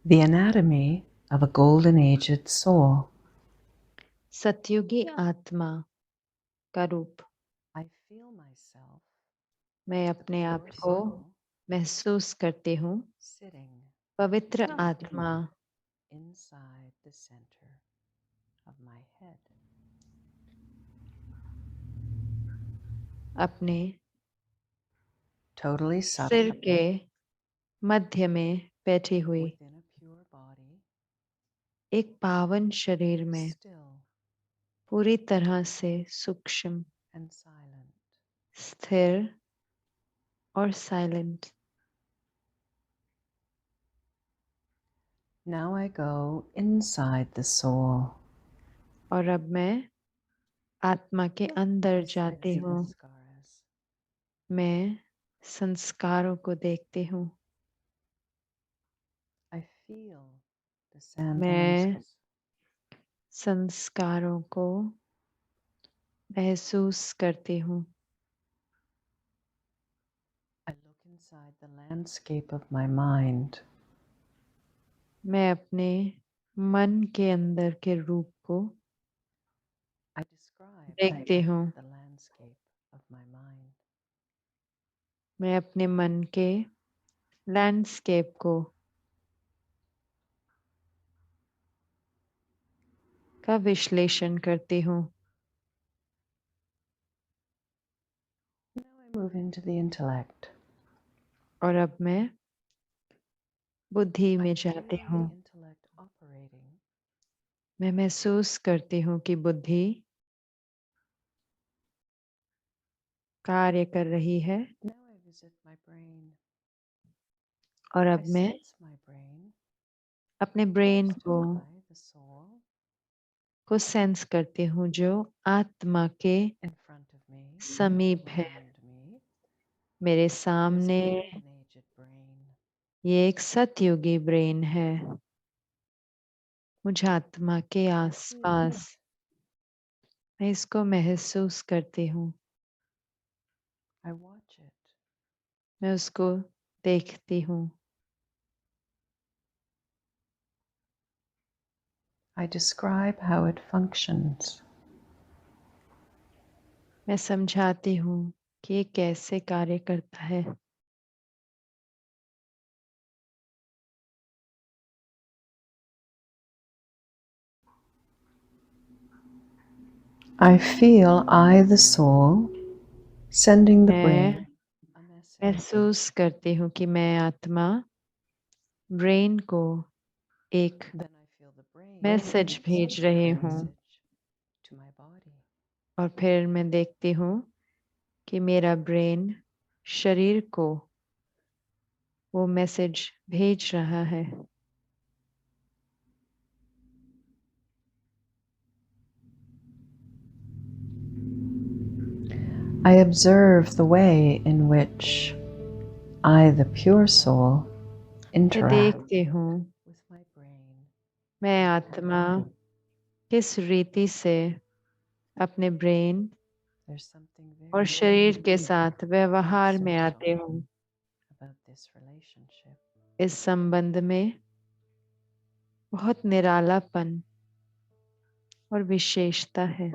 The anatomy of a golden aged soul. सतयुगी आत्मा का रूप। I feel myself मैं अपने आप को महसूस करती हूँ sitting पवित्र आत्मा inside the center of my head. अपने Totally सिर subtle के मध्य में बैठी हुई within a pure body, एक पावन शरीर में still पूरी तरह से सूक्ष्म, and silent. स्थिर और silent. Now I go inside the soul. और अब मैं आत्मा के अंदर जाती See हूँ। the scars. मैं संस्कारों को देखती हूँ। I feel the sand मैं masks. संस्कारों को महसूस करती हूँ। I look inside the landscape of my mind. मैं अपने मन के अंदर के रूप को I describe देखती हूँ। the landscape of my mind. मैं अपने मन के लैंडस्केप को का विश्लेषण करती हूँ। Now I move into the intellect. और अब मैं बुद्धि I में feel जाती the हूँ। intellect operating मैं महसूस करती हूँ कि बुद्धि कार्य कर रही है। Now I visit my brain. और I अब मैं sense my brain अपने ब्रेन close को to the soul सेंस करती हूँ जो आत्मा के in front of me, समीप है। around me. मेरे This सामने golden aged brain. ये एक सतयुगी ब्रेन है। मुझे आत्मा के I feel आसपास it. मैं इसको महसूस करती हूँ। I watch it. मैं उसको देखती हूँ। I describe how it functions. मैं समझाती हूँ कि ये कैसे कार्य करता है। I feel I, the soul, sending the brain मैं a message. महसूस करती हूँ कि मैं आत्मा ब्रेन को एक Then I feel the brain message भेज sending रही a हूँ। message to my body. और फिर मैं देखती हूँ कि मेरा ब्रेन शरीर को वो मैसेज भेज रहा है। I observe the way in which I, the pure soul, मैं interact देखती हूँ with my brain. मैं आत्मा किस रीति से अपने ब्रेन There's something और very शरीर के साथ व्यवहार में आती हूँ। about this relationship. इस संबंध में बहुत निरालापन और विशेषता है।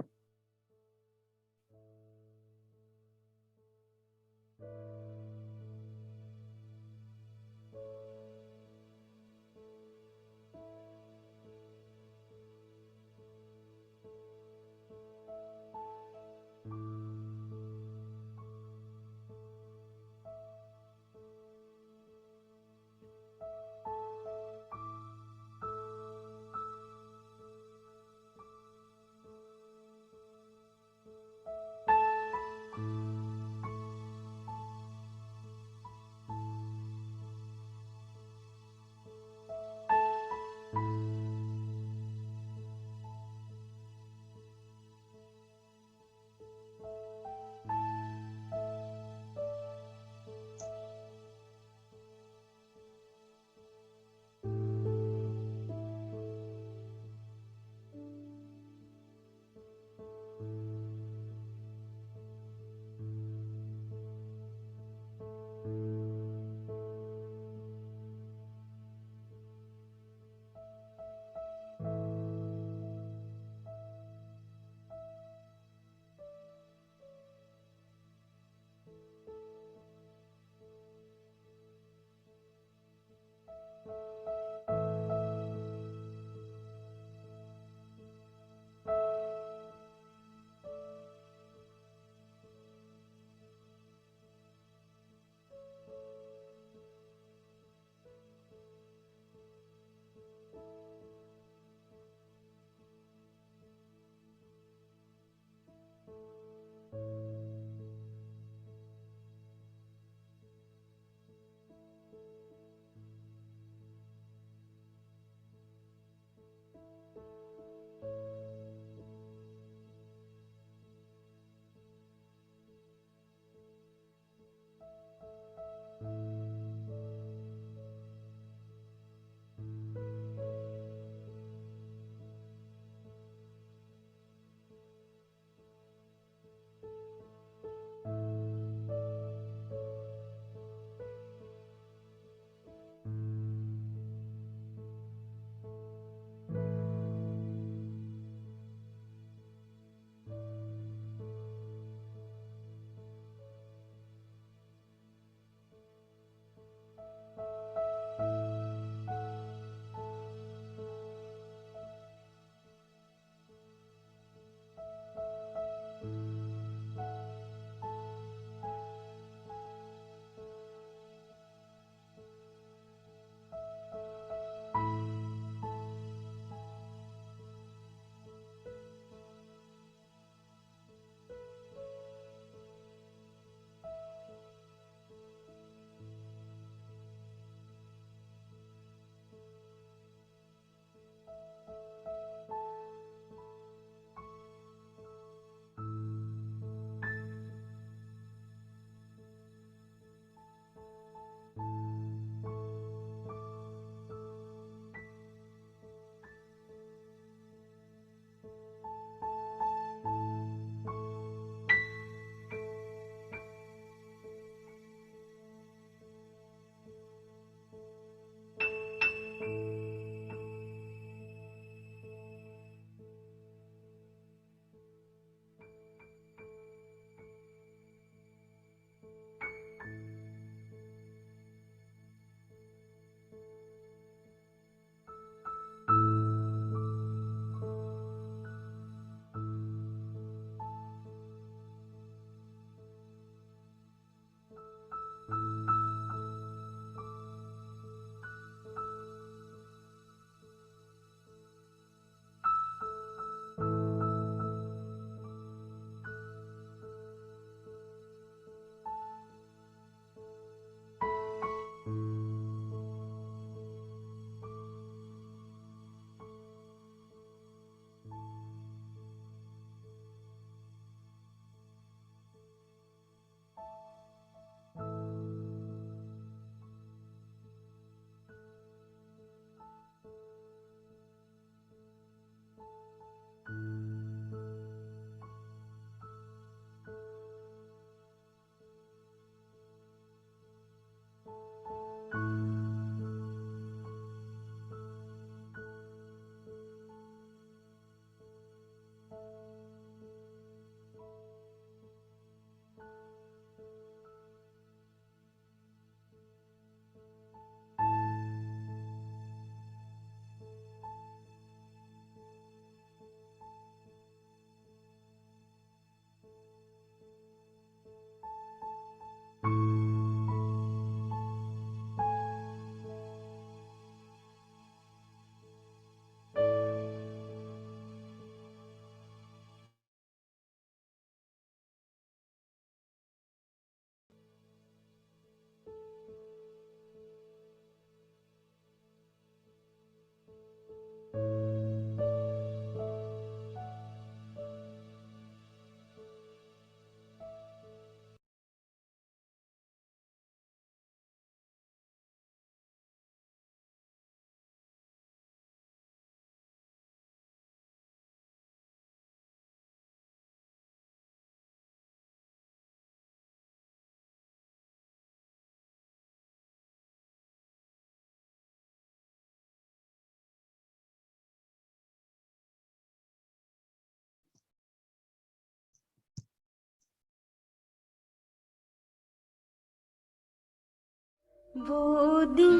वो दिन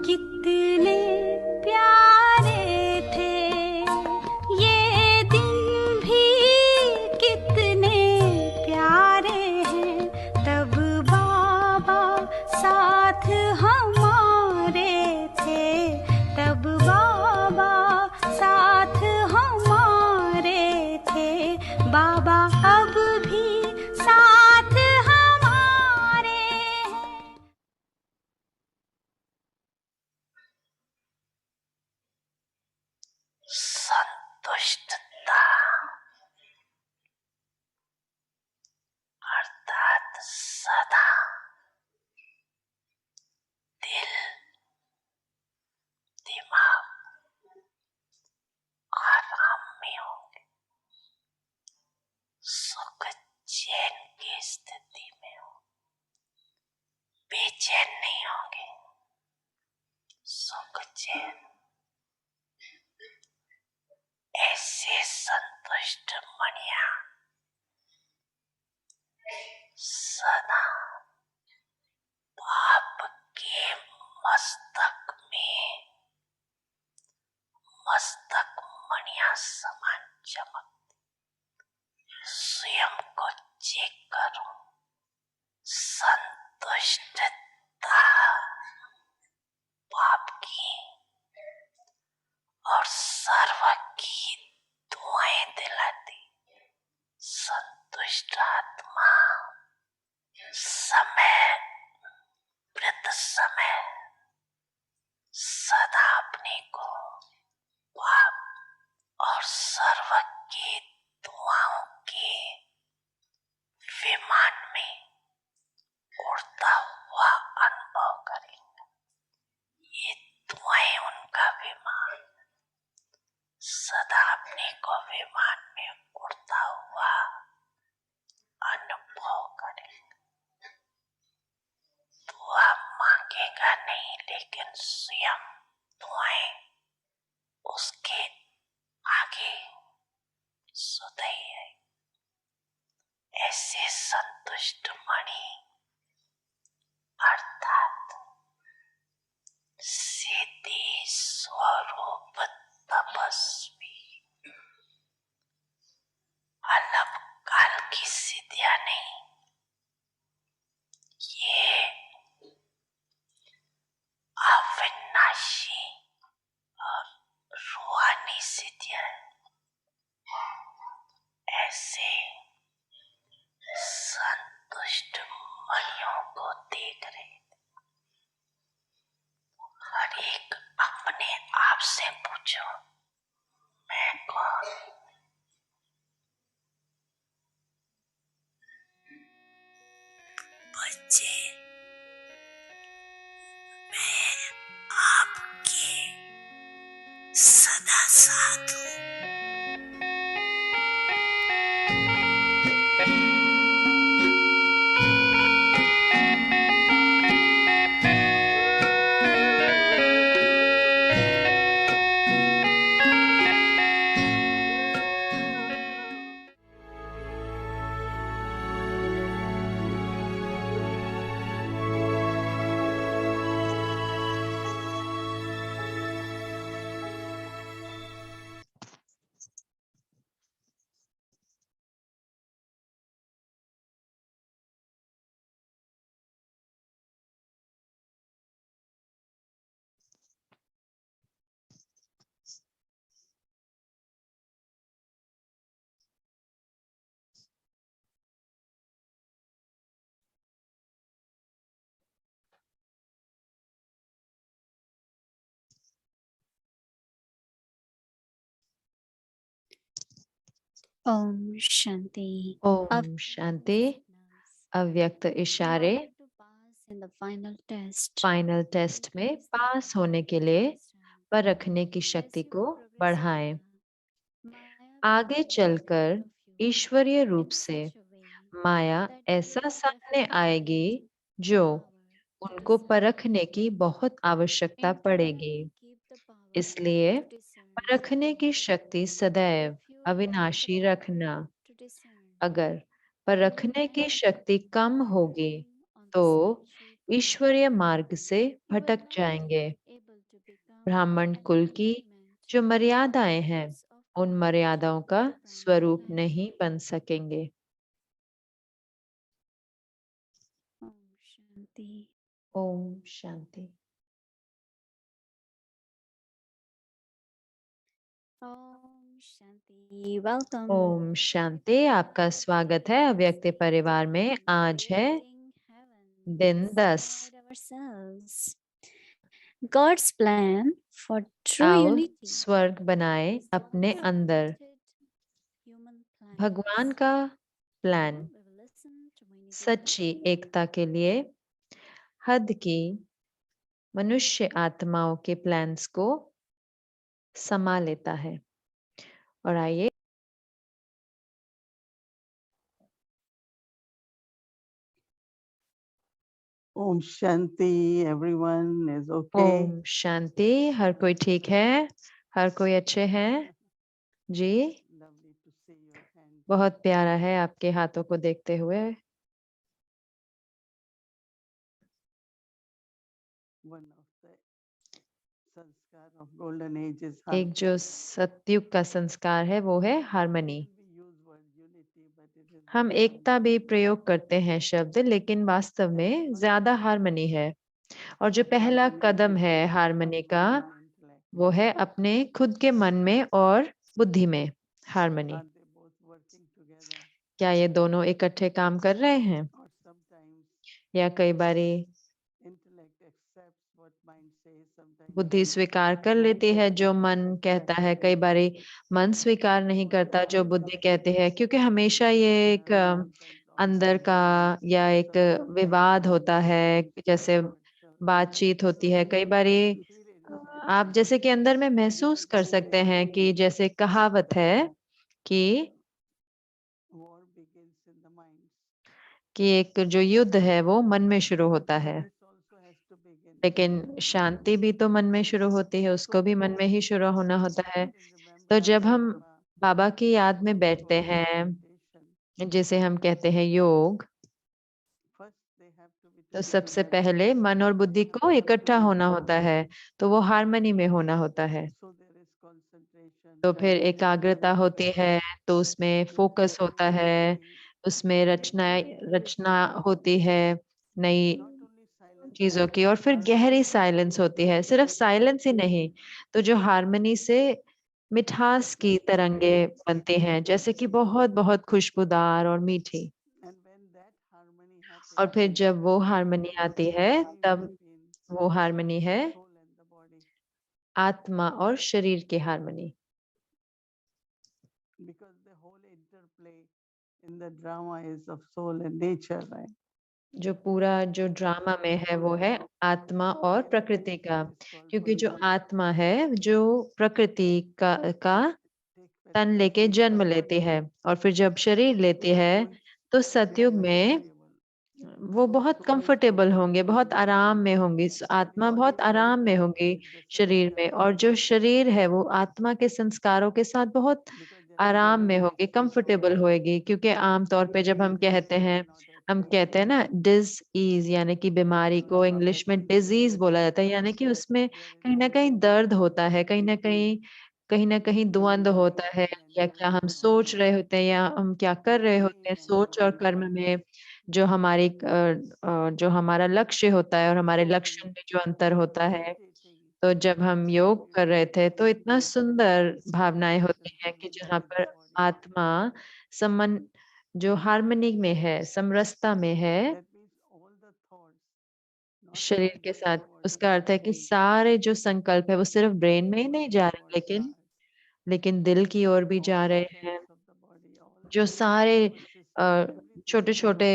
कितने प्यारे थे, ये दिन भी कितने प्यारे हैं। तब बाबा साथ हमारे थे, तब बाबा साथ हमारे थे। बाबा अब भी साथ हमारे हैं। संतुष्टता अर्थात सदा दिल, दिमाग आराम में होंगे, सुख चैन की स्थिति में हो, बेचैन नहीं होंगे, सुख चैन। ऐसे संतुष्ट मणिया सदा बाप के मस्तक में मस्तक मणिया समान चमकती। स्वयं को चेक करो, संतुष्टता बाप की और सर्व की दुआएं दिलाती। संतुष्ट आत्मा समय वृद्ध समय सदा अपने को बाप और सर्व की दुआओं के विमान में उड़ता हुआ अनुभव करेंगे। ये दुआएं उनका विमान, सदा अपने को विमान में उड़ता हुआ अनुभव करेंगे। दुआ मांगेगा नहीं, लेकिन स्वयं दुआएं उसके आगे सुधई है। ऐसे संतुष्ट मणि अर्थात सिद्धि स्वरूप तपस्वी, अल्प काल की सिद्धियां नहीं, ये अविनाशी और रूहानी सिद्धियां। ऐसे संतुष्ट मणियों को देख रहे थे। हर एक अपने आप से पूछो, मैं कौन? बच्चे, मैं आपके सदा साथ हूँ। ओम शांति। ओम शांति। अव्यक्त इशारे फाइनल टेस्ट में पास होने के लिए परखने की शक्ति को बढ़ाएं। आगे चलकर ईश्वरीय रूप से माया ऐसा सामने आएगी जो उनको परखने की बहुत आवश्यकता पड़ेगी। इसलिए परखने की शक्ति सदैव अविनाशी रखना। अगर परखने की शक्ति कम होगी तो ईश्वरीय मार्ग से भटक जाएंगे। ब्राह्मण कुल की जो मर्यादाएं हैं, उन मर्यादाओं का स्वरूप नहीं बन सकेंगे। ओम शांति। ओम शांति। ओम शांति। वेलकम। ओम शांति। आपका स्वागत है अव्यक्त परिवार में। आज है दिन 10। God's plan for true आओ unity. स्वर्ग बनाए अपने अंदर। भगवान का प्लान सच्ची एकता के लिए हद की मनुष्य आत्माओं के प्लान्स को समा लेता है। और आइए Om Shanti, everyone is okay. Om Shanti. हर कोई ठीक है? हर कोई अच्छे हैं? जी, Lovely to see your hand. बहुत प्यारा है आपके हाथों को देखते हुए। One of the sanskar of golden age is एक जो सतयुग का संस्कार है वो है harmony. We use word unity, but it is हम एकता भी प्रयोग करते हैं शब्द, लेकिन वास्तव में ज्यादा हार्मनी है। और जो पहला कदम है हार्मनी का, वो है अपने खुद के मन में और बुद्धि में harmony. are they both working together क्या ये दोनों इकट्ठे काम कर रहे हैं? or sometimes या कई बारी intellect accepts what mind says, sometimes बुद्धि स्वीकार कर लेती है जो मन कहता है, कई बारी मन स्वीकार नहीं करता जो बुद्धि कहती है, क्योंकि हमेशा ये एक अंदर का या एक विवाद होता है, जैसे बातचीत होती है। कई बारी आप जैसे कि अंदर में महसूस कर सकते हैं कि जैसे कहावत है कि war begins in the mind. एक जो युद्ध है वो मन में शुरू होता है, This also has to begin. लेकिन शांति भी तो मन में शुरू होती है, उसको भी मन में ही शुरू होना होता है। तो जब हम बाबा की याद में बैठते हैं, जिसे हम कहते हैं योग, तो सबसे पहले मन और बुद्धि को इकट्ठा होना होता है, तो वो हार्मनी में होना होता है। तो फिर एकाग्रता होती है, तो उसमें फोकस होता है, उसमें रचना होती है नई चीजों की, और फिर गहरी साइलेंस होती है। सिर्फ साइलेंस ही नहीं, तो जो हार्मनी से मिठास की तरंगे बनती हैं, जैसे कि बहुत बहुत खुशबूदार और मीठी। और फिर जब वो हार्मनी आती है, तब वो हार्मनी है आत्मा और शरीर की harmony. Because the whole interplay in the drama is of soul and nature, right? जो पूरा जो ड्रामा में है वो है आत्मा और प्रकृति का, क्योंकि जो आत्मा है जो प्रकृति का तन लेके जन्म लेती है, और फिर जब शरीर लेती है तो सतयुग में वो बहुत कंफर्टेबल होंगे, बहुत आराम में होंगी, आत्मा बहुत आराम में होगी शरीर में, और जो शरीर है वो आत्मा के संस्कारों के साथ बहुत आराम में होगी, कंफर्टेबल होएगी। क्योंकि आमतौर पे जब हम कहते हैं ना डिज ईज, यानी कि बीमारी को इंग्लिश में डिजीज बोला जाता है, यानी कि उसमें कहीं ना कहीं दर्द होता है, कहीं ना कहीं द्वंद होता है, या क्या हम सोच रहे होते हैं या हम क्या कर रहे होते हैं, सोच और कर्म में जो जो हमारा लक्ष्य होता है और हमारे लक्ष्य में जो अंतर होता है। तो जब हम योग कर रहे थे तो इतना सुंदर भावनाएं होती हैं कि जहाँ पर आत्मा समन जो हार्मनी में है, समरसता में है शरीर के साथ, उसका अर्थ है कि सारे जो संकल्प है वो सिर्फ ब्रेन में ही नहीं जा रहे, लेकिन दिल की ओर भी जा रहे हैं। जो सारे छोटे छोटे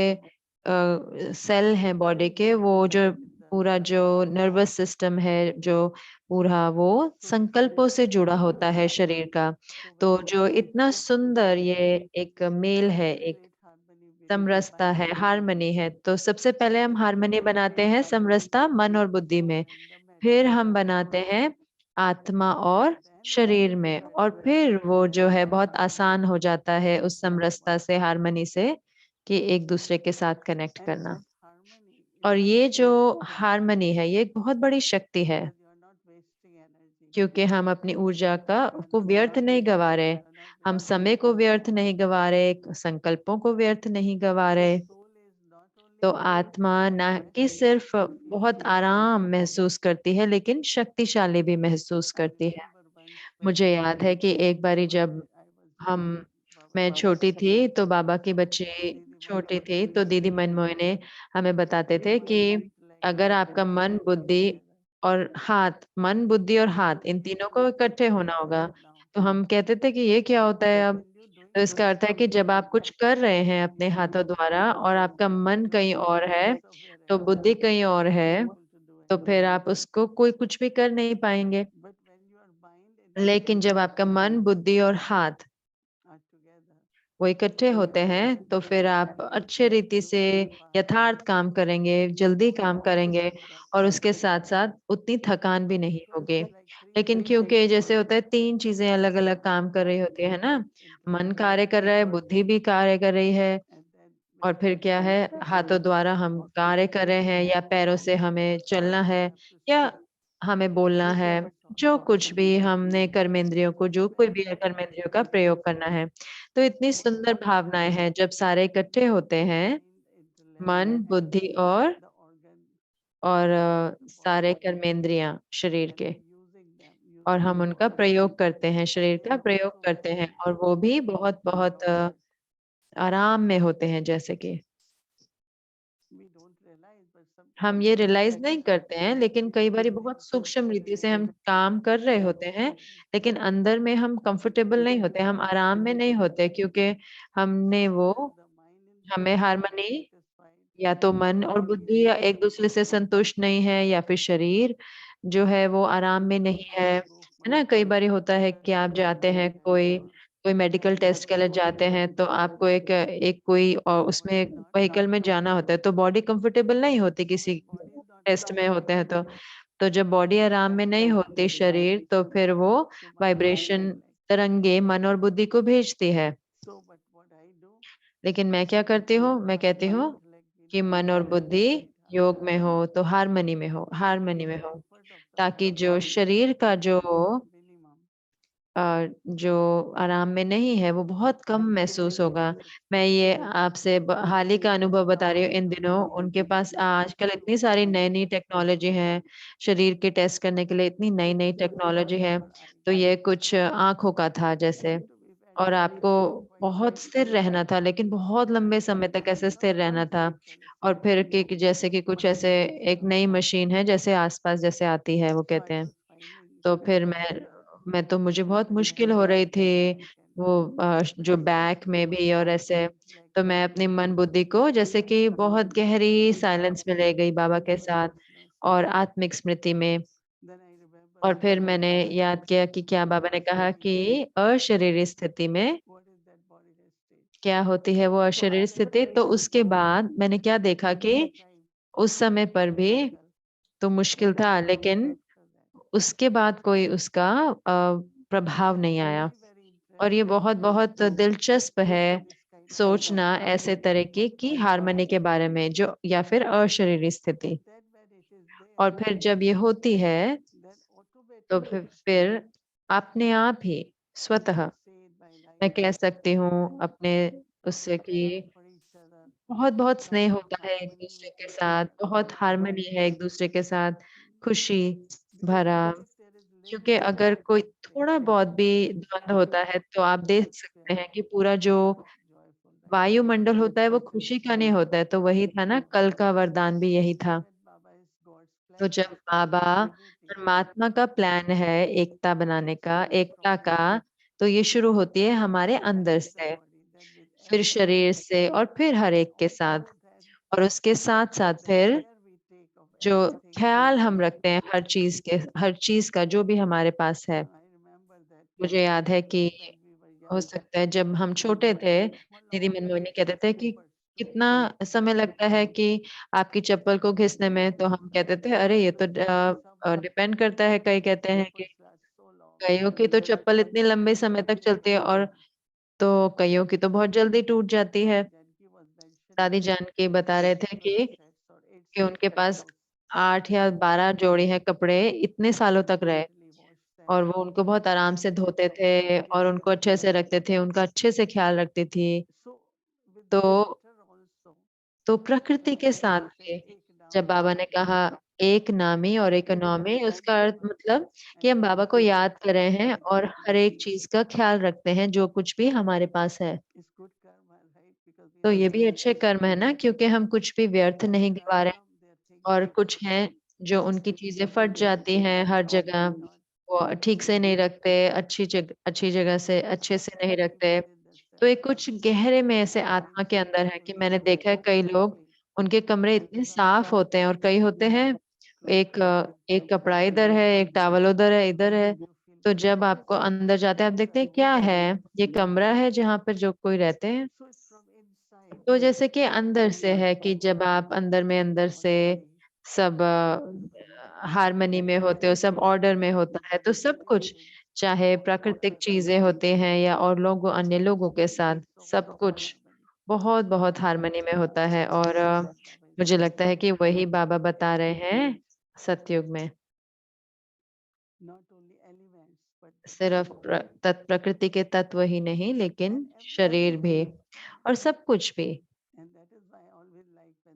सेल हैं बॉडी के, वो जो पूरा जो नर्वस सिस्टम है, जो पूरा वो संकल्पों से जुड़ा होता है शरीर का। तो जो इतना सुंदर ये एक मेल है, एक समरसता है, हार्मनी है। तो सबसे पहले हम हार्मनी बनाते हैं समरसता मन और बुद्धि में, फिर हम बनाते हैं आत्मा और शरीर में, और फिर वो जो है बहुत आसान हो जाता है उस समरसता से, हार्मनी से, कि एक दूसरे के साथ कनेक्ट करना। और not ये जो wasting हार्मनी है, ये एक बहुत बड़ी शक्ति है, because you are not wasting energy. क्योंकि हम अपनी ऊर्जा को You are व्यर्थ not नहीं गवा wasting, रहे, you are not हम wasting समय को energy. व्यर्थ नहीं गवा रहे, संकल्पों को व्यर्थ नहीं गवा So रहे। soul is not only तो very आत्मा ना कि happy, सिर्फ it बहुत feels आराम very महसूस करती है, लेकिन शक्तिशाली भी महसूस I करती है। remember once when मुझे याद है कि एक बारी जब I was हम young, मैं Baba छोटी used थी, to तो बाबा की so बच्ची Didi छोटी Manmohan थी, used तो to दीदी say मनमोहन that ने हमें बताते थे if कि your intellect अगर and आपका will मन, come बुद्धि together, और हाथ, मन, बुद्धि और then हाथ, you इन will तीनों को achieve इकट्ठे what होना you are होगा। doing now. तो हम कहते थे कि ये क्या होता है But अब? when you're तो doing इसका अर्थ है कि जब आप कुछ कर रहे हैं अपने हाथों द्वारा और आपका मन you're not कहीं और fully है, तो perseverant, बुद्धि कहीं you're और not है, able to do तो फिर anything. आप उसको कोई कुछ भी कर नहीं पाएंगे। But when your mind and your लेकिन जब आपका intellect मन, बुद्धि और हाथ are together, वो इकट्ठे होते हैं, तो फिर आप अच्छे रीति से यथार्थ काम करेंगे, जल्दी काम करेंगे और उसके साथ-साथ उतनी थकान भी नहीं so it होगी। is like three लेकिन things क्योंकि at जैसे होता है once. 3 चीज़ें अलग-अलग काम कर रही होती है ना? मन Intellect, कार्य कर रहा है, बुद्धि भी कार्य कर रही है and then और with फिर your क्या है, hands हाथों द्वारा हम of कार्य कर रहे हैं या पैरों से हमें चलना you है have to या speak. हमें बोलना है, जो कुछ भी हमने कर्मेंद्रियों को, जो कोई भी कर्मेंद्रियों का प्रयोग करना है। तो इतनी सुंदर भावनाएँ हैं, जब सारे इकट्ठे होते हैं, Mind, intellect, मन, बुद्धि और the organ of the सारे body, कर्मेंद्रियाँ शरीर and के, using them, और using हम the उनका body. प्रयोग करते हैं, शरीर का So प्रयोग so करते हैं और वो very भी very बहुत-बहुत soft. आराम में होते हैं जैसे कि। We don't realize, but हम ये sometimes we रियलाइज़ नहीं act करते हैं, लेकिन कई बारी बहुत सूक्ष्म रीति से हम काम कर रहे होते हैं, लेकिन अंदर में हम कंफर्टेबल नहीं होते, हम आराम में नहीं होते, क्योंकि हमने वो either the mind and हमें body are not harmony satisfied, या तो मन or और we बुद्धि या एक दूसरे से संतुष्ट नहीं है, या फिर शरीर जो है वो आराम में नहीं है। है ना? कई बारी होता है कि आप जाते हैं कोई कोई मेडिकल टेस्ट के लिए जाते हैं, तो आपको एक एक कोई उसमें व्हीकल में जाना होता है, तो बॉडी कंफर्टेबल नहीं होती so किसी when body is not test में होते हैं comfortable, तो जब बॉडी आराम में नहीं होती शरीर, तो फिर वो so mind and vibration intellect. तरंगे मन और बुद्धि को भेजती है। So but what I do, लेकिन मैं क्या करती हूँ? मैं कहती mind, हूँ intellect will कि be मन और बुद्धि right योग में हो, तो so हार्मनी में the हो, effort of the ताकि body जो शरीर का जो minimum, जो आराम में नहीं है, वो बहुत कम and महसूस intellect होगा। will मैं expand. ये आपसे हाल ही का अनुभव बता रही हूँ इन दिनों, उनके पास आजकल इतनी सारी नई-नई टेक्नोलॉजी है, शरीर के टेस्ट करने के लिए इतनी नई-नई टेक्नोलॉजी है, For eyes. तो ये कुछ आँखों का था You जैसे, have to be very और आपको satisfied बहुत स्थिर रहना था, लेकिन बहुत लंबे समय तक ऐसे स्थिर रहना था। और फिर कि जैसे कि कुछ ऐसे एक नई मशीन है, जैसे आस-पास जैसे आती है, वो So I कहते हैं। was finding तो फिर that मैं तो मुझे बहुत when मुश्किल I हो रही थी I can वो जो बैक में भी और ऐसे, intellect तो मैं अपनी मन बुद्धि को जैसे कि बहुत गहरी साइलेंस में ले गई बाबा के साथ consciousness, और आत्मिक स्मृति में। then I remember और the फिर body मैंने याद किया कि क्या बाबा ने कहा कि अशरीरी स्थिति में what is that bodiless state. क्या होती है वो अशरीरी स्थिति, तो उसके बाद मैंने क्या देखा कि Tried उस समय पर भी difficult, तो मुश्किल but था, लेकिन after that उसके बाद कोई उसका प्रभाव नहीं आया। very और ये interesting बहुत-बहुत दिलचस्प है this kind of सोचना ऐसे तरीके की हार्मनी के बारे में, जो या फिर अशरीरी स्थिति। then when it is और there, फिर जब ये होती है, then तो automatically फिर अपने आप ही I स्वतः can say in my मैं life कह सकती हूँ अपने उससे कि love for each other, बहुत-बहुत lot स्नेह of होता है harmony एक-दूसरे with के each साथ, other. बहुत हार्मनी है एक-दूसरे के साथ, खुशी भरा। If there is क्योंकि little अगर कोई conflict, थोड़ा-बहुत भी द्वंद होता है, तो आप देख सकते हैं कि पूरा जो joyful life. वायुमंडल होता है, वो खुशी का नहीं होता है। तो वही था ना, कल का वरदान भी यही था। That Baba is God's तो plan जब बाबा unity, परमात्मा का प्लान है एकता बनाने का, starts एकता from का, तो ये शुरू होती है हमारे then अंदर with the से, body, then with फिर everyone, शरीर से और फिर हर एक के साथ। then और उसके साथ-साथ the फिर care we take of जो everything. ख़्याल हम रखते हैं हर चीज़ का जो भी हमारे पास है। I remember that मुझे याद है कि when we were हो young, सकता है जब हम छोटे थे, दीदी long मनमोहिनी time कहते थे कि slippers to कितना समय लगता है कि आपकी चप्पल को घिसने में, तो हम कहते थे अरे ये तो some डिपेंड करता है, कई कहते हैं कि slippers last so long. कईयों की तो चप्पल इतनी लंबे समय तक चलती है और तो कईयों की तो बहुत जल्दी टूट जाती है। Janki was mentioning दादी जान के बता रहे थे 6 कि sets or 8 कि उनके पास 8 या 12 जोड़ी है कपड़े, इतने सालों तक रहे और वो उनको बहुत आराम से धोते थे और उनको अच्छे से रखते थे, उनका अच्छे से ख्याल रखती थी। तो तो प्रकृति के साथ भी जब बाबा ने कहा एक नामी और इकोनॉमी, उसका अर्थ मतलब कि हम बाबा को याद कर रहे हैं और हर एक चीज का ख्याल रखते हैं जो कुछ भी हमारे पास है। तो ये भी अच्छे कर्म है ना, क्योंकि हम कुछ भी व्यर्थ नहीं गवा रहे और कुछ हैं जो उनकी चीजें फट जाती हैं हर जगह, वो ठीक से नहीं रखते, अच्छी जगह से अच्छे से नहीं रखते। तो एक कुछ गहरे में ऐसे आत्मा के अंदर है कि मैंने देखा है कई लोग, उनके कमरे इतने साफ होते हैं और कई होते हैं एक कपड़ा इधर है, एक टॉवल उधर है, इधर है। तो जब आपको अंदर जाते हैं आप देखते हैं क्या है, ये कमरा है जहाँ पर जो कोई रहते हैं। तो जैसे कि अंदर से है कि जब आप अंदर से सब हारमनी में होते हो, सब ऑर्डर में होता है, तो सब कुछ चाहे प्राकृतिक चीजें होते हैं या और लोगों अन्य लोगों के साथ सब कुछ बहुत बहुत हारमनी में होता है। और मुझे लगता है कि वही बाबा बता रहे हैं सतयुग में, सिर्फ प्रकृति के तत्व ही नहीं लेकिन शरीर भी और सब कुछ भी।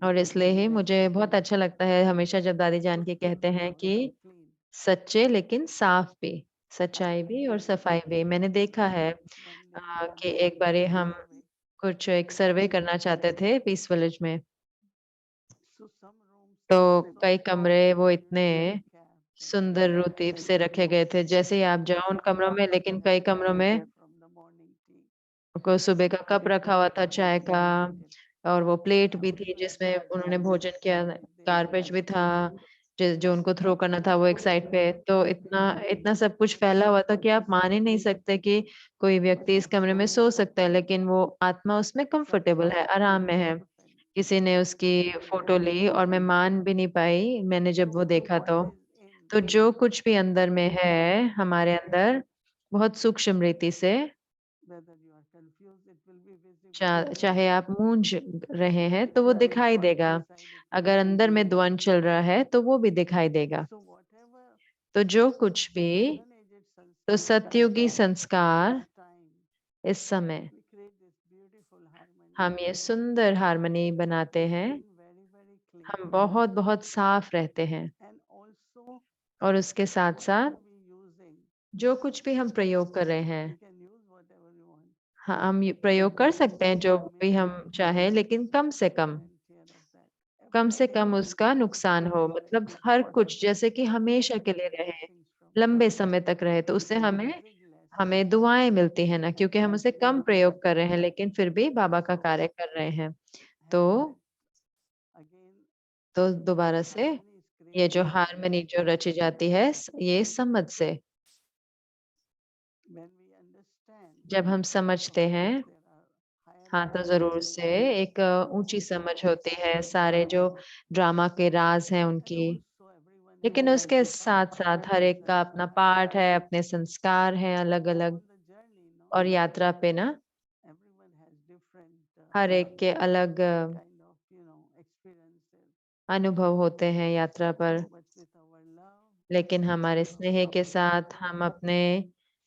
और इसलिए ही मुझे बहुत अच्छा लगता है हमेशा जब दादी जान के कहते हैं कि सच्चे लेकिन साफ भी, सच्चाई भी और सफाई भी। मैंने देखा है कि एक बारी हम कुछ एक सर्वे करना चाहते थे पीस विलेज में, तो कई कमरे वो इतने सुंदर रूतीब से रखे गए थे, जैसे ही आप जाओ उन कमरों में, लेकिन कई कमरों में को सुबह का कप रखा हुआ था चाय का, और वो प्लेट भी थी जिसमें उन्होंने भोजन किया, कारपेट भी था जो उनको थ्रो करना था वो एक साइड पे। तो इतना इतना सब कुछ फैला हुआ था कि आप मान ही नहीं सकते कि कोई व्यक्ति इस कमरे में सो सकता है, लेकिन वो आत्मा उसमें कंफर्टेबल है, आराम में है। किसी ने उसकी फोटो ली और मैं मान भी नहीं पाई मैंने जब वो देखा। तो जो कुछ भी अंदर में है हमारे अंदर बहुत सूक्ष्म रीति से, चाहे आप मूंझ रहे हैं तो वो दिखाई देगा, अगर अंदर में द्वंद चल रहा है तो वो भी दिखाई देगा। तो जो कुछ भी, तो सतयुगी संस्कार इस समय हम ये सुंदर हार्मनी बनाते हैं, हम बहुत बहुत साफ रहते हैं। और उसके साथ साथ जो कुछ भी हम प्रयोग कर रहे हैं, हाँ, हम ये प्रयोग कर सकते हैं जो भी हम चाहे, लेकिन कम से कम उसका नुकसान हो, मतलब हर कुछ जैसे कि हमेशा के लिए रहे, लंबे समय तक रहे, तो उससे हमें हमें दुआएं मिलती है ना, क्योंकि हम उसे कम प्रयोग कर रहे हैं लेकिन फिर भी बाबा का कार्य कर रहे हैं। तो दोबारा से ये जो हारमोनी जो रची जाती है ये समझ से, जब हम समझते हैं, हाँ, तो जरूर से एक ऊंची समझ होती है सारे जो ड्रामा के राज हैं उनकी। लेकिन उसके साथ साथ हर एक का अपना पाठ है, अपने संस्कार हैं अलग अलग, और यात्रा पे ना हर एक के अलग अनुभव होते हैं यात्रा पर। लेकिन हमारे स्नेह के साथ हम अपने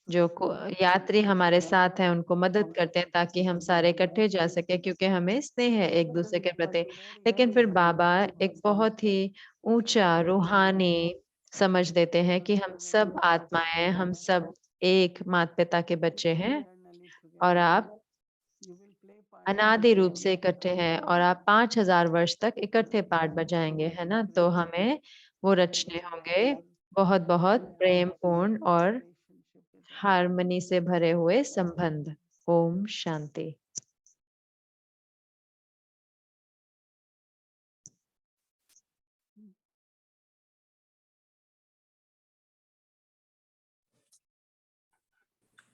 यात्री हमारे साथ हैं उनको मदद करते हैं ताकि हम सारे इकट्ठे जा सके, क्योंकि हमें स्नेह है एक दूसरे के प्रति। लेकिन फिर बाबा एक बहुत ही ऊंचा रूहानी समझ देते हैं कि हम सब आत्माएं, हम सब एक माता पिता के बच्चे हैं और आप अनादि रूप से इकट्ठे हैं और आप 5000 वर्ष तक इकट्ठे पाठ बजाएंगे, है ना। तो हमें वो रचने होंगे बहुत बहुत प्रेम पूर्ण और हारमनी से भरे हुए संबंध। Om Shanti.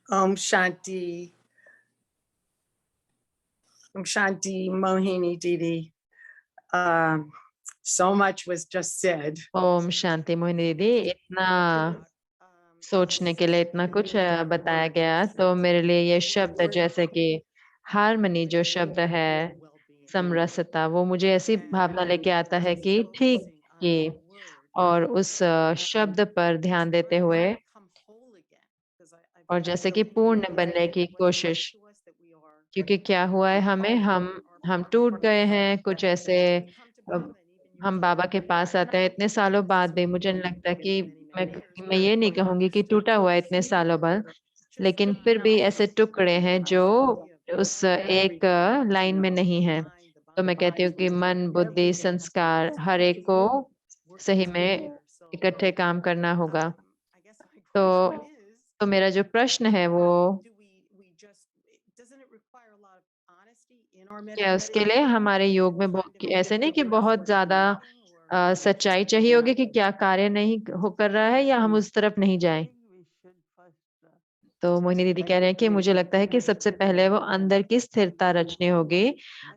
Om Shanti. Om Shanti, Mohini Didi. So much was just said. Om Shanti Mohini दीदी, इतना सोचने के लिए इतना कुछ बताया गया। तो मेरे लिए ये शब्द जैसे कि हारमनी जो शब्द है समरसता, वो मुझे ऐसी भावना लेके आता है कि ठीक ये, और उस शब्द पर ध्यान देते हुए और जैसे कि पूर्ण बनने की कोशिश, क्योंकि क्या हुआ है हमें, हम टूट गए हैं कुछ ऐसे। अब हम बाबा के पास आते हैं इतने सालों बाद भी, मुझे नहीं लगता कि मैं ये नहीं कहूंगी कि टूटा हुआ है इतने सालों बाद, लेकिन फिर भी ऐसे टुकड़े हैं जो उस एक लाइन में नहीं है। तो मैं कहती हूँ कि मन, बुद्धि, संस्कार हर एक को सही में इकट्ठे काम करना होगा। तो मेरा जो प्रश्न है वो, क्या उसके लिए हमारे योग में बहुत ऐसे नहीं कि बहुत ज्यादा सच्चाई चाहिए होगी कि क्या कार्य नहीं हो कर रहा है, या हम उस तरफ नहीं जाएं? think we should first तो मोहिनी दीदी कह रहे हैं कि मुझे लगता है कि सबसे पहले वो अंदर की स्थिरता रचनी होगी,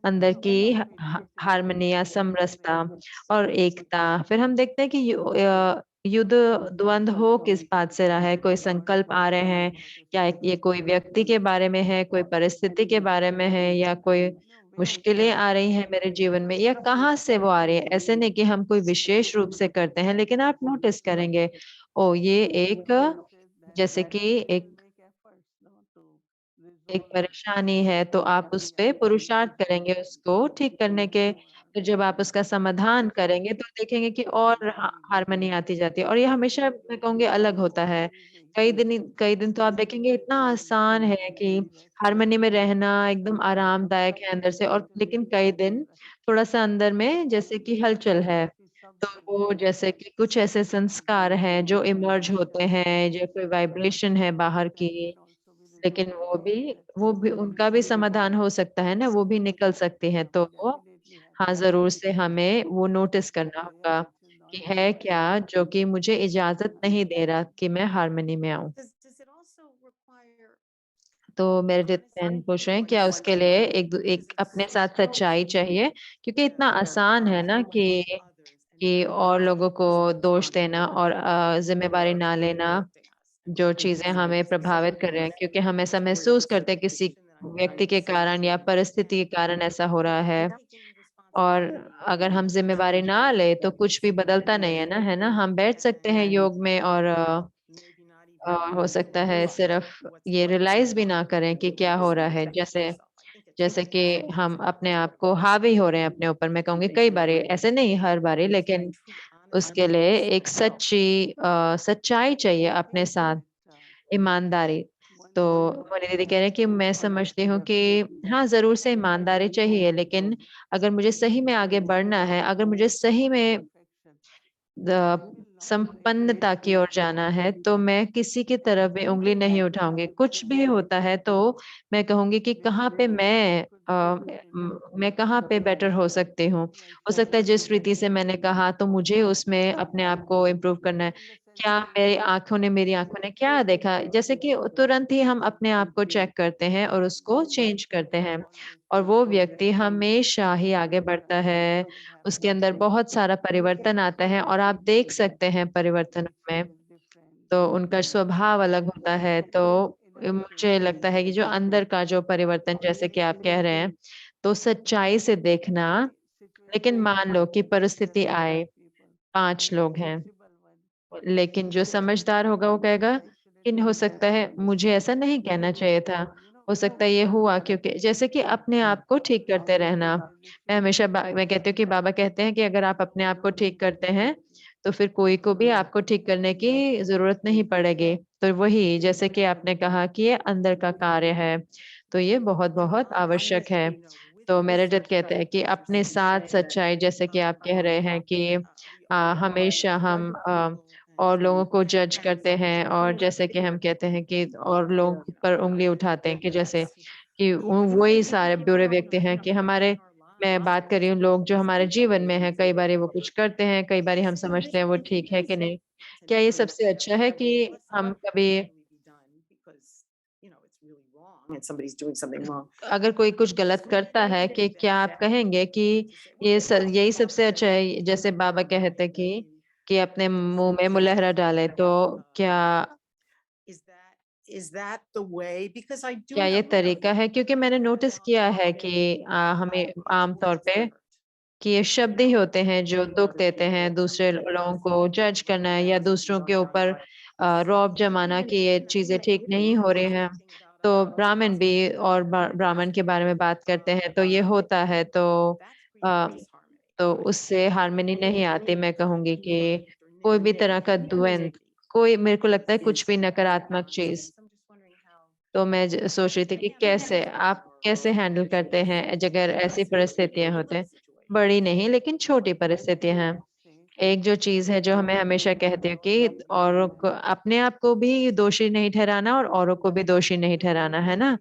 अंदर की हारमोनी या समरसता और एकता। फिर हम देखते हैं कि युद्ध द्वंद हो किस बात से रहा है, कोई संकल्प आ रहे हैं, क्या ये कोई व्यक्ति के बारे में है, कोई परिस्थिति के बारे में है, या कोई मुश्किलें आ रही हैं मेरे जीवन में, या कहाँ से वो आ रही है। ऐसे नहीं कि हम कोई विशेष रूप से करते हैं, लेकिन आप नोटिस करेंगे, ओ ये एक, जैसे कि एक परेशानी है, तो आप उस पे पुरुषार्थ करेंगे उसको ठीक करने के। फिर जब आप उसका समाधान करेंगे तो देखेंगे कि और हारमोनी आती जाती है, और ये हमेशा मैं कहूँगी अलग होता है। कई दिन तो आप देखेंगे इतना आसान है कि हारमोनी में रहना एकदम आरामदायक है अंदर से, और लेकिन कई दिन थोड़ा सा अंदर में जैसे कि हलचल है। तो वो जैसे कि कुछ ऐसे संस्कार हैं जो इमर्ज होते हैं, जो कोई वाइब्रेशन है बाहर की, लेकिन वो भी उनका भी समाधान हो सकता है ना, वो भी निकल सकती हैं। तो वो, हाँ, ज़रूर से हमें वो नोटिस करना होगा कि है क्या जो कि मुझे इजाज़त नहीं दे रहा कि मैं हार्मनी में आऊँ। तो मेरे बहन पूछ रहे हैं क्या उसके लिए एक अपने साथ सच्चाई चाहिए, क्योंकि इतना आसान है ना कि और लोगों को दोष देना और ज़िम्मेवारी ना लेना, जो चीज़ें हमें प्रभावित कर रहे हैं, क्योंकि हम ऐसा महसूस करते हैं किसी व्यक्ति के कारण या परिस्थिति के कारण ऐसा हो रहा है। और अगर हम ज़िम्मेवारी ना लें तो कुछ भी बदलता नहीं है ना, है ना? हम बैठ सकते हैं योग में और हो सकता है सिर्फ ये रियलाइज़ भी ना करें कि क्या हो रहा है। जैसे जैसे कि हम अपने आप को हावी हो रहे हैं अपने ऊपर, मैं कहूँगी कई बारी, ऐसे नहीं हर बारी, लेकिन उसके लिए एक सच्चाई चाहिए अपने साथ, ईमानदारी। तो मोनी दीदी कह रहे हैं कि मैं समझती हूँ कि हाँ, ज़रूर से ईमानदारी चाहिए, लेकिन अगर मुझे सही में आगे बढ़ना है, अगर मुझे सही में संपन्नता की ओर जाना है, तो मैं किसी की तरफ भी उँगली नहीं उठाऊँगी। कुछ भी होता है तो मैं कहूँगी कि कहाँ पे मैं कहाँ पे बेटर हो सकती हूँ। हो सकता है जिस रीति से मैंने कहा तो मुझे उसमें अपने आप को इम्प्रूव करना है। क्या मेरी आँखों ने क्या देखा? जैसे कि तुरंत ही हम अपने आप को चेक करते हैं और उसको चेंज करते हैं, और वो व्यक्ति हमेशा ही आगे बढ़ता है, उसके अंदर बहुत सारा परिवर्तन आता है और आप देख सकते हैं परिवर्तन में, तो उनका स्वभाव अलग होता है। तो मुझे लगता है कि जो अंदर का जो परिवर्तन, जैसे कि आप कह रहे हैं, तो सच्चाई से देखना। लेकिन मान लो कि परिस्थिति आए, 5 लोग हैं, लेकिन जो समझदार होगा वो कहेगा कि हो सकता है मुझे ऐसा नहीं कहना चाहिए था। हो सकता है ये हुआ क्योंकि, जैसे कि अपने आप को ठीक करते रहना। मैं कहती हूँ कि बाबा कहते हैं कि अगर आप अपने आप को ठीक करते हैं, तो फिर कोई को भी आपको ठीक करने की ज़रूरत नहीं पड़ेगी। तो वही, जैसे कि आपने कहा कि ये अंदर का कार्य है, तो ये बहुत-बहुत आवश्यक है। तो मेरेडिथ कहते हैं कि अपने साथ सच्चाई, जैसे कि आप कह रहे हैं कि हमेशा हम और लोगों को जज करते हैं, और जैसे कि हम कहते हैं कि और लोग पर उँगली उठाते हैं कि जैसे कि वही सारे बुरे व्यक्ति हैं कि हमारे, मैं बात कर रही हूँ लोग जो हमारे जीवन में हैं, कई बारी वो कुछ करते हैं, कई बारी हम समझते हैं वो ठीक है कि नहीं। क्या ये सबसे अच्छा है कि हम कभी, अगर कोई कुछ गलत करता है, कि क्या आप कहेंगे कि यही सबसे अच्छा है? जैसे बाबा कहते हैं कि अपने मुँह में मुलहरा डालें, तो क्या is that the way? Because I do क्या ये know तरीका है? क्योंकि मैंने नोटिस किया है कि हमें आमतौर पे कि ये शब्द ही होते हैं जो दुख देते हैं, दूसरे लोगों को जज करना या दूसरों के ऊपर रौब जमाना कि ये चीजें ठीक नहीं हो रही हैं। तो ब्राह्मण भी और ब्राह्मण के बारे में बात करते हैं, तो ये होता है, अ, तो उससे हार्मनी नहीं आती। मैं कहूंगी कि कोई भी तरह का द्वंद, कोई, मेरे को लगता है कुछ भी नकारात्मक चीज, तो मैं सोच रही थी कि कैसे आप कैसे हैंडल करते हैं अगर ऐसी परिस्थितियां होते हैं। बड़ी नहीं, लेकिन छोटी परिस्थितियां हैं। एक जो चीज है जो हमें हमेशा कहती है कि औरों को, अपने आप को भी दोषी नहीं ठहराना और औरों को भी दोषी नहीं ठहराना, है ना?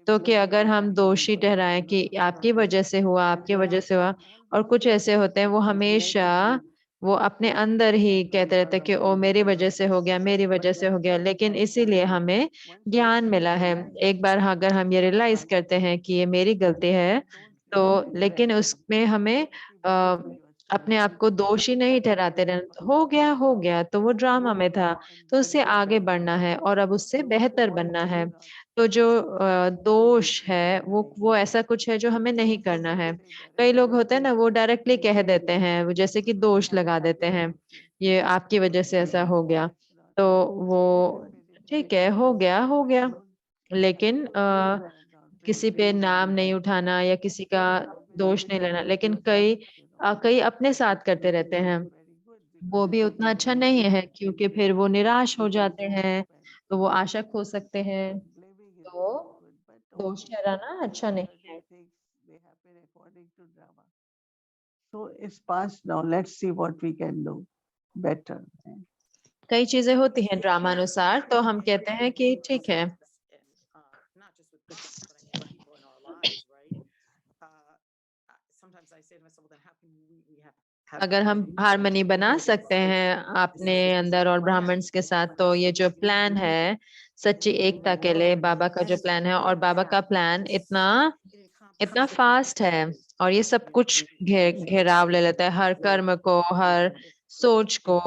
तो कि अगर हम दोषी ठहराएं कि आपकी वजह से हुआ, आपकी वजह से हुआ, और कुछ ऐसे होते हैं वो हमेशा वो अपने अंदर ही कहते रहते हैं कि ओ मेरी वजह से हो गया, मेरी वजह से हो गया। लेकिन इसीलिए हमें ज्ञान मिला है। एक बार अगर हम ये रियलाइज करते हैं कि ये मेरी गलती है, तो लेकिन उसमें हमें अपने आप को दोषी नहीं ठहराते रहना। हो गया तो वो ड्रामा में था, तो उससे आगे बढ़ना है और अब उससे बेहतर बनना है। तो जो दोष है वो ऐसा कुछ है जो हमें नहीं करना है। कई लोग होते हैं ना, वो डायरेक्टली कह देते हैं, वो जैसे कि दोष लगा देते हैं, ये आपकी वजह से ऐसा हो गया। तो वो ठीक है, हो गया, लेकिन किसी पे नाम नहीं उठाना या किसी का दोष नहीं लेना। लेकिन कई अपने साथ करते रहते हैं, वो भी उतना अच्छा नहीं है, क्योंकि फिर वो निराश हो जाते हैं, तो वो आशा खो सकते हैं। तो दोष ठहराना अच्छा नहीं है। So it's past now. Let's see what we can do better. कई चीजें होती हैं ड्रामा अनुसार, तो हम कहते हैं कि ठीक है, not just with good things, but I mean people in our lives, right? Sometimes I say to myself, well, then how can we have अगर हम हारमनी बना सकते हैं अपने अंदर और ब्राह्मण्स के साथ, तो ये जो प्लान है सच्ची एकता के लिए, बाबा का जो प्लान है, और बाबा का प्लान इतना इतना फास्ट है, और ये सब कुछ घेराव ले लेता है, हर कर्म को, हर सोच को।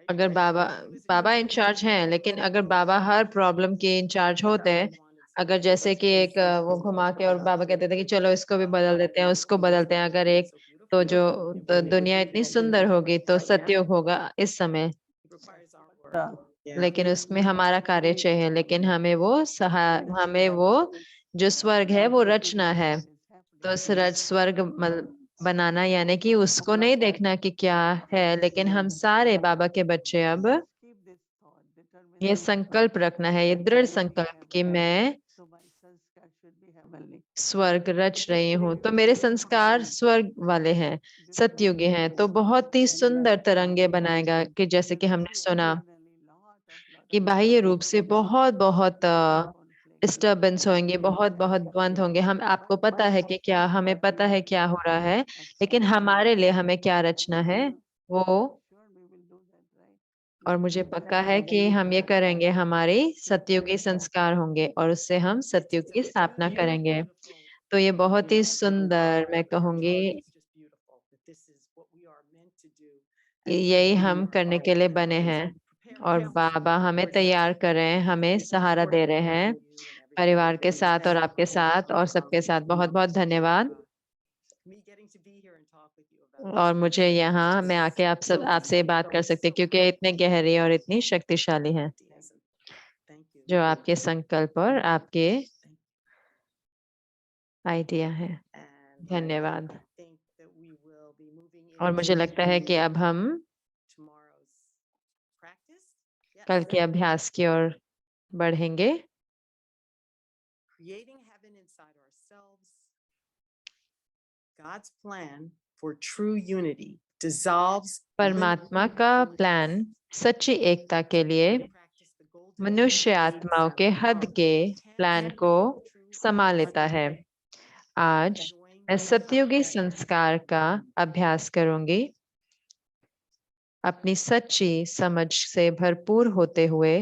अगर बाबा इंचार्ज हैं, लेकिन अगर बाबा हर प्रॉब्लम के इंचार्ज होते, अगर जैसे कि एक वो घुमा के और बाबा कहते थे कि चलो इसको भी बदल देते हैं, उसको बदलते हैं, अगर एक, तो जो दुनिया इतनी सुंदर होगी, तो सतयुग होगा इस समय। लेकिन उसमें हमारा कार्य चाहिए, लेकिन हमें वो जो स्वर्ग है वो रचना है। तो स्वर्ग बनाना, यानी कि उसको नहीं देखना कि क्या है, लेकिन हम सारे बाबा के बच्चे अब ये संकल्प रखना है, ये दृढ़ संकल्प कि मैं स्वर्ग रच रही हूँ, तो मेरे संस्कार स्वर्ग वाले हैं, सतयुगी हैं। तो बहुत ही सुंदर तरंगे बनाएगा, कि जैसे कि हमने सुना कि बाह्य रूप से बहुत बहुत डिस्टरबेंस होंगे, बहुत बहुत द्वंद होंगे। हम आपको पता है कि क्या, हमें पता है क्या हो रहा है, लेकिन हमारे लिए हमें क्या रचना है वो, और मुझे पक्का है कि हम ये करेंगे, हमारे सतयुगी संस्कार होंगे और उससे हम सतयुग की स्थापना करेंगे। तो ये बहुत ही सुंदर, मैं कहूंगी यही हम करने के लिए बने हैं, और बाबा हमें तैयार कर रहे हैं, हमें सहारा दे रहे हैं, परिवार के साथ और आपके साथ और सबके साथ। बहुत बहुत धन्यवाद। और मुझे यहाँ मैं आके आपसे बात कर सकती हूँ, क्योंकि ये इतने गहरी और इतनी शक्तिशाली हैं, जो आपके संकल्प और आपके आइडिया है। धन्यवाद। और मुझे लगता है कि अब हम कल के अभ्यास की ओर बढ़ेंगे। Creating heaven inside ourselves. God's plan for true unity dissolves परमात्मा का प्लान सच्ची एकता के लिए मनुष्य आत्माओं के हद के प्लान को समा लेता है। आज मैं सतयुगी संस्कार का अभ्यास करूंगी, अपनी सच्ची समझ से भरपूर होते हुए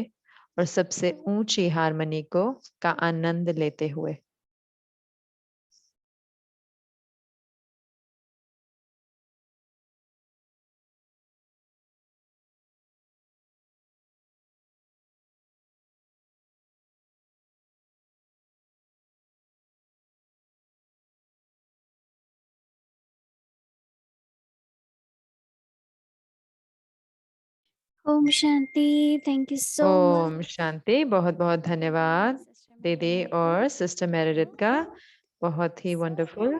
और सबसे ऊंची हार्मनी का आनंद लेते हुए। Om Shanti. Thank you so Om much. शांति। बहुत बहुत धन्यवाद दीदी और सिस्टर मेरिडिथ का, बहुत ही वंडरफुल।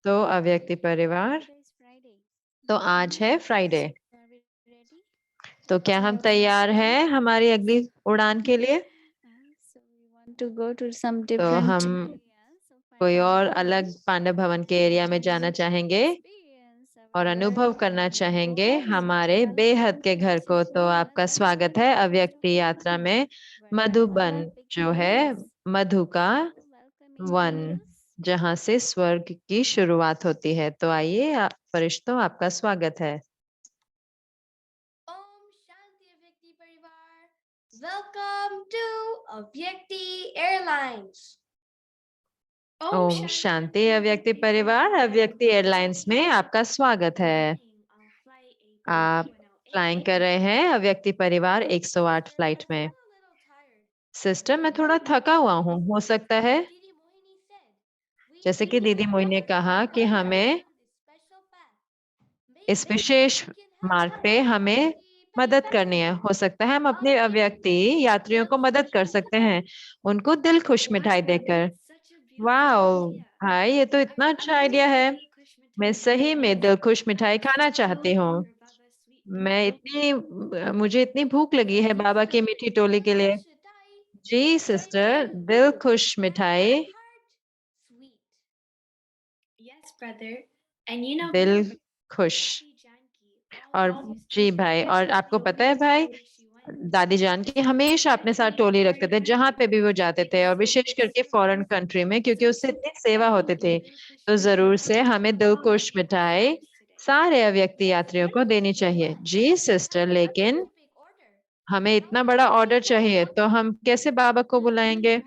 तो अव्यक्ति परिवार, तो आज है फ्राइडे, तो क्या हम तैयार हैं हमारी अगली उड़ान के लिए? तो हम कोई और अलग पांडव भवन के एरिया में जाना चाहेंगे और अनुभव करना चाहेंगे हमारे बेहद के घर को। तो आपका स्वागत है अव्यक्ति यात्रा में मधुबन, जो है मधु का वन, जहाँ से स्वर्ग की शुरुआत होती है। तो आइए फरिश्तों, आपका स्वागत है। Om Shanti Avyakti Parivar. Welcome to Avyakti Airlines. Om Shanti अव्यक्ति परिवार, अव्यक्ति एयरलाइंस में आपका स्वागत है। आप फ्लाइंग कर रहे हैं अव्यक्ति परिवार 108 फ्लाइट में। सिस्टर, मैं थोड़ा थका हुआ हूँ, हो सकता है जैसे कि दीदी मोहिनी ने कहा कि हमें इस विशेष मार्ग पे हमें मदद करनी है। हो सकता है हम अपने अव्यक्ति यात्रियों को मदद कर सकते हैं, उनको दिल खुश मिठाई देकर। वाओ भाई, ये तो इतना अच्छा आइडिया है। मैं सही में दिल खुश मिठाई खाना चाहती हूँ। मुझे इतनी भूख लगी है बाबा की मीठी टोली के लिए। जी सिस्टर, दिल खुश मिठाई, Yes, brother. And you know, दिल खुश। और जी भाई, और आपको पता है भाई, दादी जान की हमेशा अपने साथ टोली रखते थे जहां पे भी वो जाते थे, और विशेष करके फॉरेन कंट्री में, क्योंकि उससे इतनी सेवा होती थी। तो जरूर से हमें दिल खुश मिठाई सारे अव्यक्ति यात्रियों को देनी चाहिए। जी सिस्टर, लेकिन हमें इतना बड़ा ऑर्डर चाहिए, तो हम कैसे बाबा को बुलाएंगे?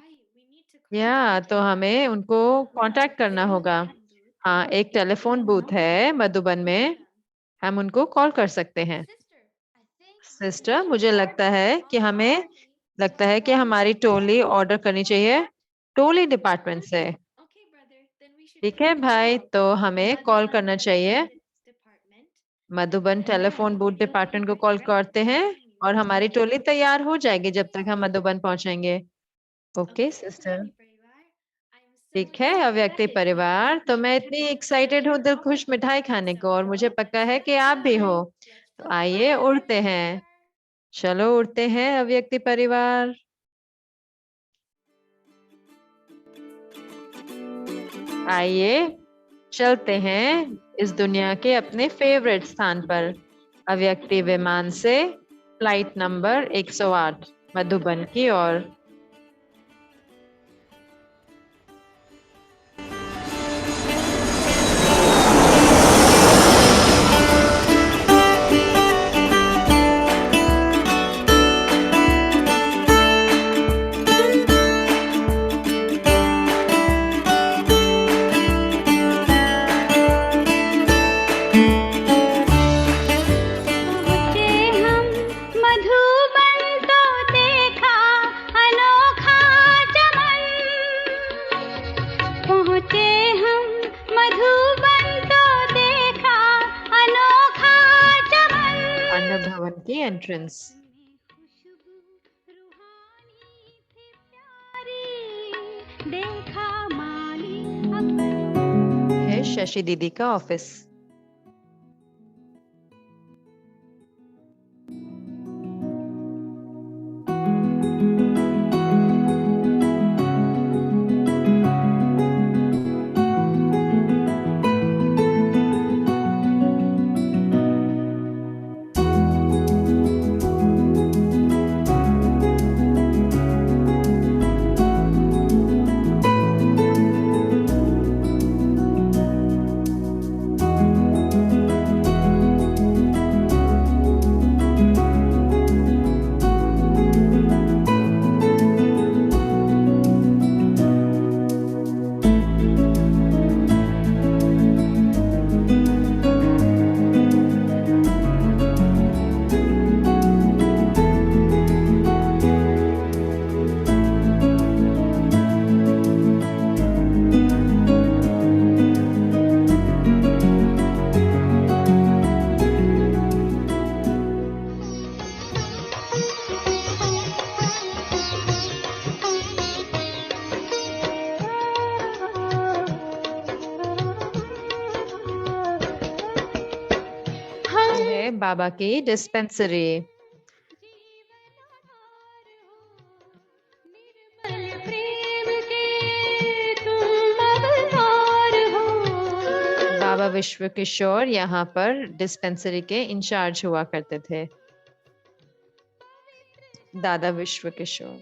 या तो हमें उनको कांटेक्ट करना होगा। हाँ, एक टेलीफोन बूथ है मधुबन में, हम उनको कॉल कर सकते हैं। सिस्टर, मुझे लगता है कि हमारी टोली ऑर्डर करनी चाहिए टोली डिपार्टमेंट से। ठीक है भाई, तो हमें कॉल करना चाहिए। मधुबन टेलीफोन बूथ डिपार्टमेंट को कॉल करते हैं और हमारी टोली तैयार हो जाएगी जब तक हम मधुबन पहुंचेंगे। ओके सिस्टर, ठीक है अव्यक्ति परिवार। तो मैं इतनी एक्साइटेड हूँ दिल खुश मिठाई खाने को, और मुझे पक्का है कि आप भी हो। तो आइए उड़ते हैं, चलो उड़ते हैं अव्यक्ति परिवार। आइए चलते हैं इस दुनिया के अपने फेवरेट स्थान पर, अव्यक्ति विमान से फ्लाइट नंबर 108 मधुबन की ओर। भवन की एंट्रेंस। है शशि दीदी का ऑफिस। है बाबा की डिस्पेंसरी। बाबा विश्व किशोर यहाँ पर डिस्पेंसरी के इंचार्ज हुआ करते थे। दादा Vishwa Kishore.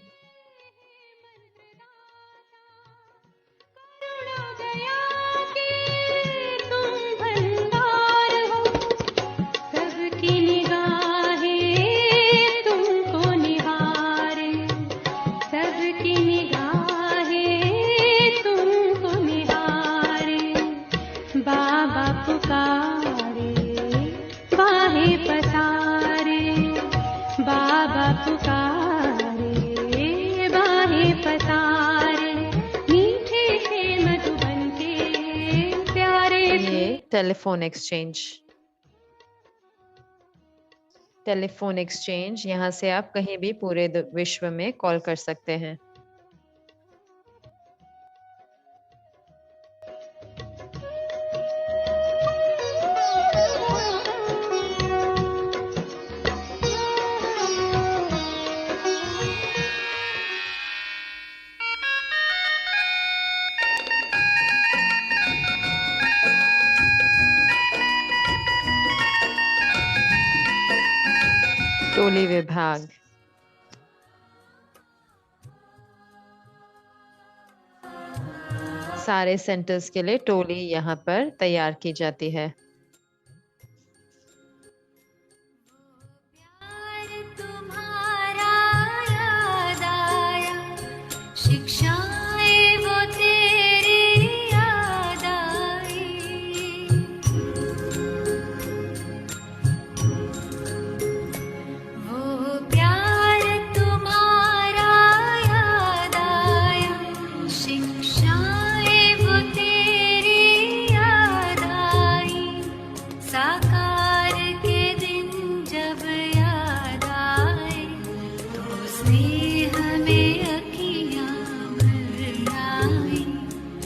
Telephone exchange. Telephone exchange, यहाँ से आप कहीं भी पूरे विश्व में कॉल कर सकते हैं। टोली विभाग। सारे सेंटर्स के लिए टोली यहाँ पर तैयार की जाती है।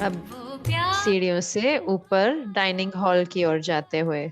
अब सीढ़ियों से ऊपर डाइनिंग हॉल की ओर जाते हुए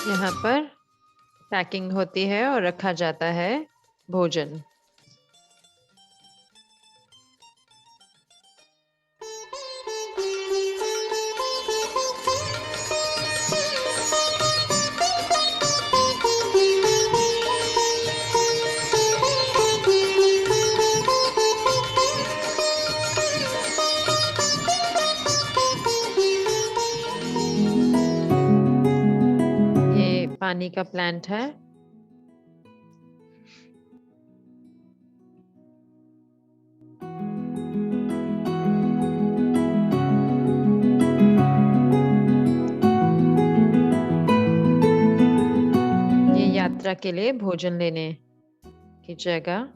यहाँ पर पैकिंग होती है और रखा जाता है भोजन। ये पानी का प्लांट है। ये यात्रा के लिए भोजन लेने की जगह।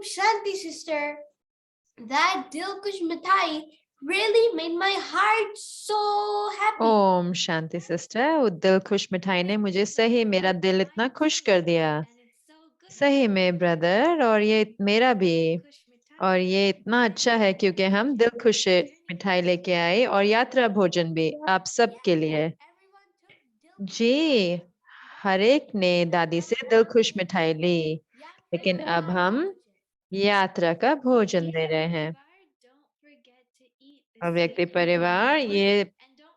Shanti sister. That Dilkush Mithai really made my heart so happy. ओम शांति सिस्टर, वो दिल खुश मिठाई ने मुझे सही मेरा दिल इतना खुश कर दिया। सही में ब्रदर, और ये मेरा भी। और ये इतना अच्छा है क्योंकि हम दिल खुश मिठाई लेके आए और यात्रा भोजन भी आप सबके लिए। जी, हर एक ने दादी से दिल खुश मिठाई ली, लेकिन अब हम यात्रा का भोजन दे रहे हैं। अव्यक्ति परिवार, ये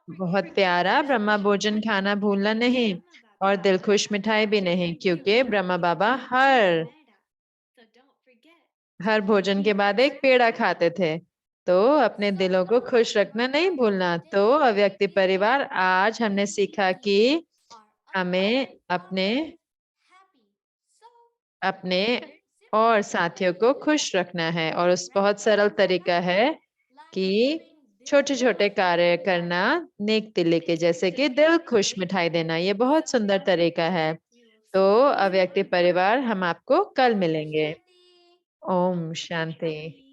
बहुत प्यारा ब्रह्मा भोजन खाना भूलना नहीं, और दिल खुश मिठाई भी नहीं, क्योंकि ब्रह्मा बाबा हर भोजन के बाद एक पेड़ा खाते थे। तो अपने दिलों को खुश रखना नहीं भूलना। तो अव्यक्ति परिवार, आज हमने सीखा कि हमें अपने और साथियों को खुश रखना है, और उस बहुत सरल तरीका है कि छोटे छोटे कार्य करना नेक दिल के, जैसे कि दिल खुश मिठाई देना। ये बहुत सुंदर तरीका है। तो अव्यक्ति परिवार, हम आपको कल मिलेंगे। ओम शांति।